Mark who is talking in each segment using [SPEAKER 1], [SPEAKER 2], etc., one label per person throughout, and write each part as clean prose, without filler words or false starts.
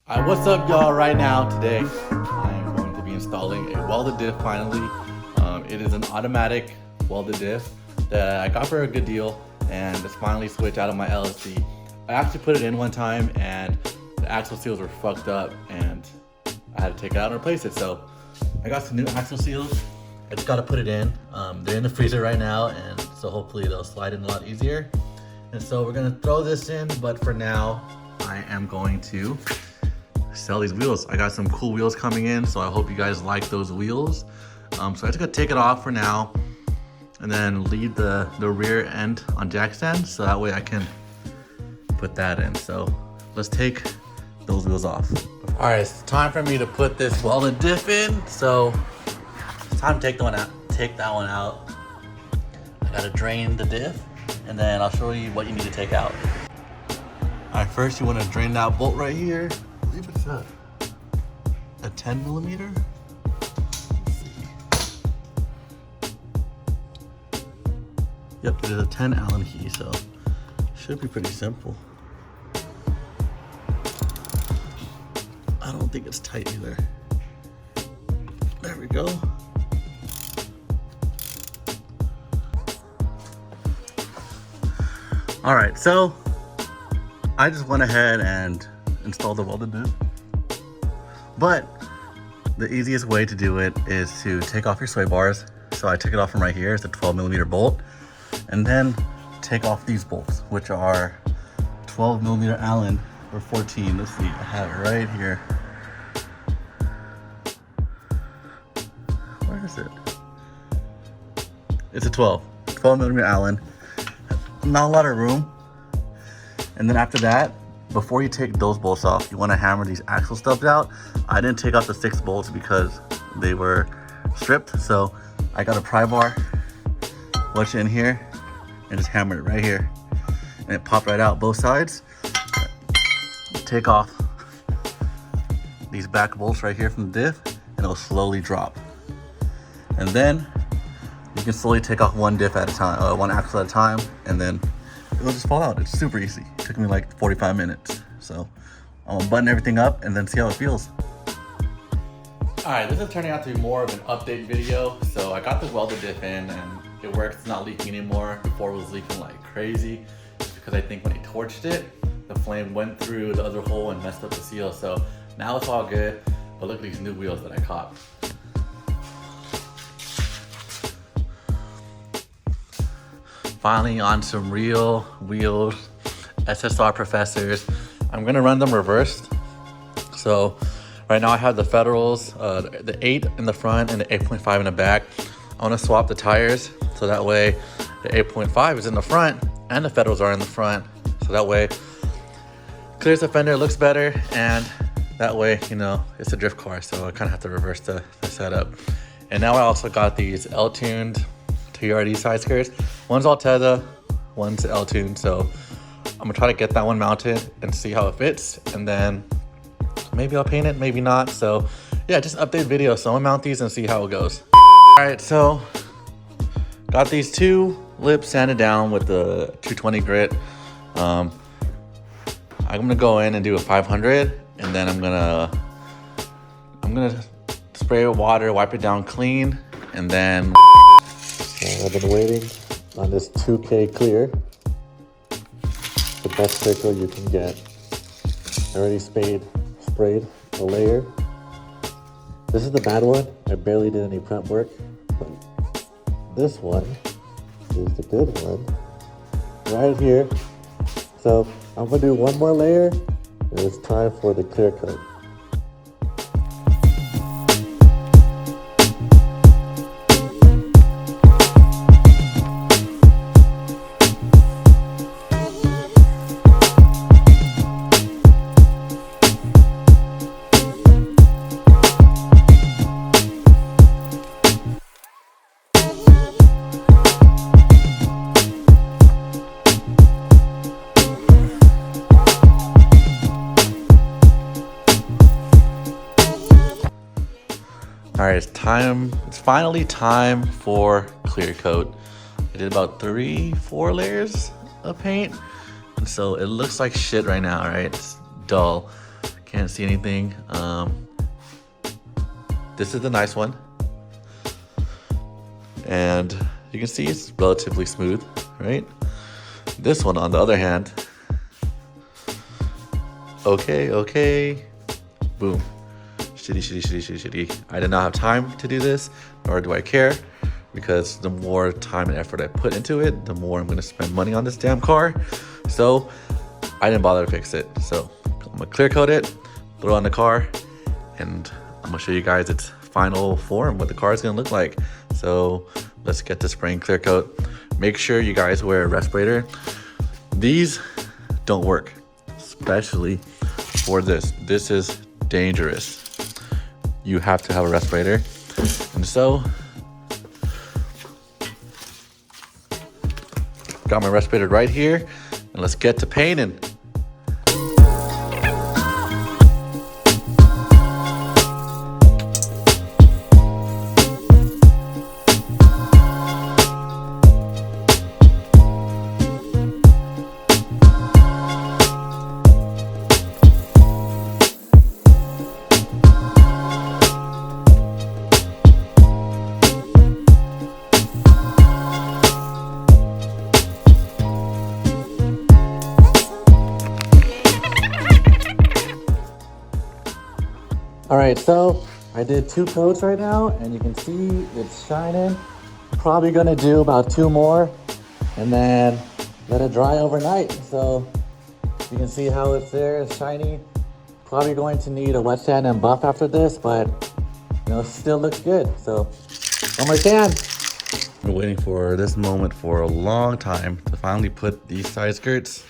[SPEAKER 1] What's up, y'all? Right now, today, I am going to be installing a welded diff finally. It is an automatic welded diff that I got for a good deal, and it's finally switched out of my LSD. I actually put it in one time, and the axle seals were fucked up, and I had to take it out and replace it. So I got some new axle seals. I just got to put it in. They're in the freezer right now, and so hopefully they'll slide in a lot easier. And so we're gonna throw this in, but for now, I am going to sell these wheels. I got some cool wheels coming in, so I hope you guys like those wheels. So I just gotta take it off for now and then leave the rear end on jack stand, so that way I can put that in. So let's take those wheels off. All right, it's time for me to put this welded diff in. So it's time to take that one out. I gotta drain the diff, and then I'll show you what you need to take out. All right, first you wanna drain that bolt right here. I believe it's a 10 millimeter. Let's see. Yep, it is a 10 Allen key, so should be pretty simple. I don't think it's tight either. There we go. All right, so I just went ahead and installed the welded diff. But the easiest way to do it is to take off your sway bars. So I took it off from right here. It's a 12 millimeter bolt. And then take off these bolts, which are 12 millimeter Allen or 14. Let's see, I have it right here. Where is it? It's a 12 millimeter Allen. Not a lot of room. And then after that, before you take those bolts off, you want to hammer these axle stubs out. I didn't take out the 6 bolts because they were stripped. So I got a pry bar, wedged it in here, and just hammered it right here. And it popped right out both sides. Take off these back bolts right here from the diff, and it'll slowly drop. And then you can slowly take off one diff at a time, one axle at a time, and then it'll just fall out. It's super easy. It took me like 45 minutes. So I'm gonna button everything up and then see how it feels. All right, this is turning out to be more of an update video. So I got the welded diff in and it works. It's not leaking anymore. Before it was leaking like crazy. It's because I think when he torched it, the flame went through the other hole and messed up the seal. So now it's all good. But look at these new wheels that I caught. Finally on some real wheels, SSR Professors. I'm gonna run them reversed. So right now I have the Federals, the 8 in the front and the 8.5 in the back. I wanna swap the tires so that way the 8.5 is in the front and the Federals are in the front. So that way clears the fender, looks better, and that way, you know, it's a drift car. So I kinda have to reverse the setup. And now I also got these L-tuned TRD side skirts. One's Alteza, one's L-tuned. So I'm gonna try to get that one mounted and see how it fits. And then maybe I'll paint it, maybe not. So yeah, just update video. So I'm gonna mount these and see how it goes. All right, so got these 2 lips sanded down with the 220 grit. I'm gonna go in and do a 500, and then I'm gonna spray it with water, wipe it down clean, and then I've been waiting on this 2K clear. The best sticker you can get. I already sprayed a layer. This is the bad one. I barely did any prep work. But this one is the good one. Right here. So I'm gonna do one more layer, and it's time for the clear coat. All right, it's finally time for clear coat. I did about 3-4 layers of paint, and so it looks like shit right now, right? It's dull. can't see anything. This is the nice one. And you can see it's relatively smooth, right? This one, on the other hand, okay, boom. Shitty. I did not have time to do this, nor do I care, because the more time and effort I put into it, the more I'm gonna spend money on this damn car. So I didn't bother to fix it. So I'm gonna clear coat it, throw it on the car, and I'm gonna show you guys its final form, what the car is gonna look like. So let's get the spray and clear coat. Make sure you guys wear a respirator. These don't work, especially for this. This is dangerous. You have to have a respirator. And so, got my respirator right here, and let's get to painting. All right, so I did 2 coats right now, and you can see it's shining. Probably gonna do about 2 more, and then let it dry overnight. So you can see how it's there, it's shiny. Probably going to need a wet sand and buff after this, but you know, it still looks good. So one more can. I've been waiting for this moment for a long time to finally put these side skirts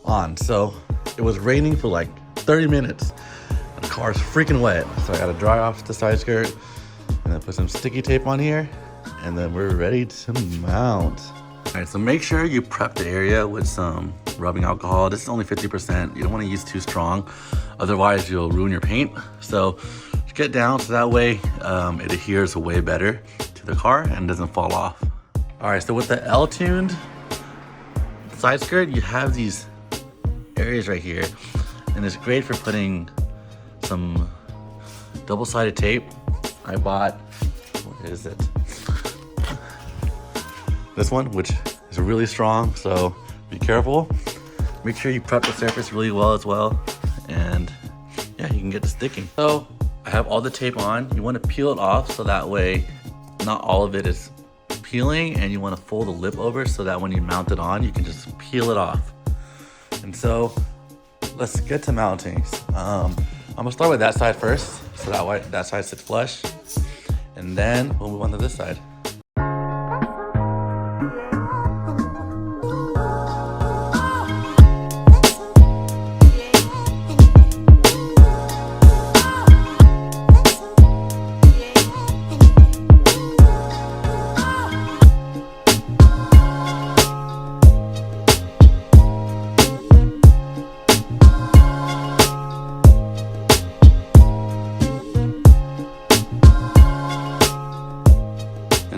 [SPEAKER 1] on. So it was raining for like 30 minutes. The car's freaking wet, so I gotta dry off the side skirt and then put some sticky tape on here, and then we're ready to mount. All right, so make sure you prep the area with some rubbing alcohol. This is only 50%. You don't want to use too strong, otherwise you'll ruin your paint. So just get down so that way it adheres way better to the car and doesn't fall off. All right, so with the L-tuned side skirt, you have these areas right here, and it's great for putting some double-sided tape. I bought, what is it? This one, which is really strong, so be careful. Make sure you prep the surface really well as well, and yeah, you can get to sticking. So I have all the tape on. You want to peel it off so that way not all of it is peeling, and you want to fold the lip over so that when you mount it on, you can just peel it off. And so let's get to mounting. I'm gonna start with that side first, so that way that side sits flush, and then we'll move on to this side.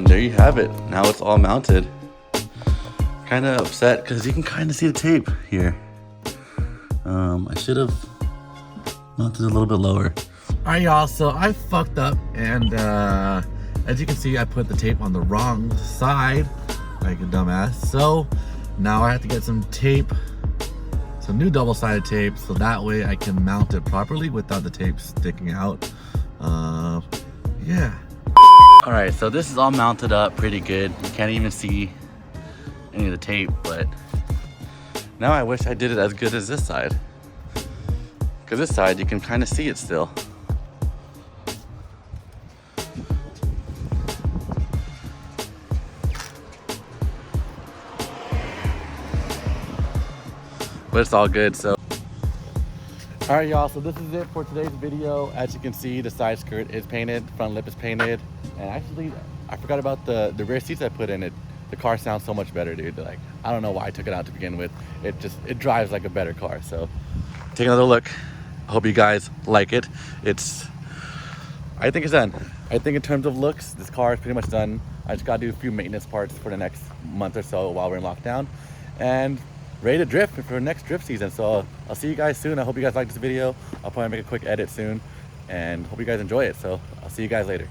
[SPEAKER 1] There you have it. Now it's all mounted. Kind of upset because you can kind of see the tape here. I should have mounted a little bit lower. All right, y'all, so I fucked up, and as you can see, I put the tape on the wrong side like a dumbass. So now I have to get some tape, some new double-sided tape, so that way I can mount it properly without the tape sticking out. Yeah. All right, so this is all mounted up pretty good. You can't even see any of the tape, but now I wish I did it as good as this side, because this side you can kind of see it still. But it's all good. So all right, y'all, so this is it for today's video. As you can see, the side skirt is painted, front lip is painted, and actually I forgot about the rear seats I put in it. The car sounds so much better, dude. Like, I don't know why I took it out to begin with. It drives like a better car. So take another look. I hope you guys like it. I think it's done. I think in terms of looks, this car is pretty much done. I just gotta do a few maintenance parts for the next month or so while we're in lockdown, and ready to drift for next drift season. So I'll see you guys soon. I hope you guys like this video. I'll probably make a quick edit soon, and hope you guys enjoy it. So I'll see you guys later.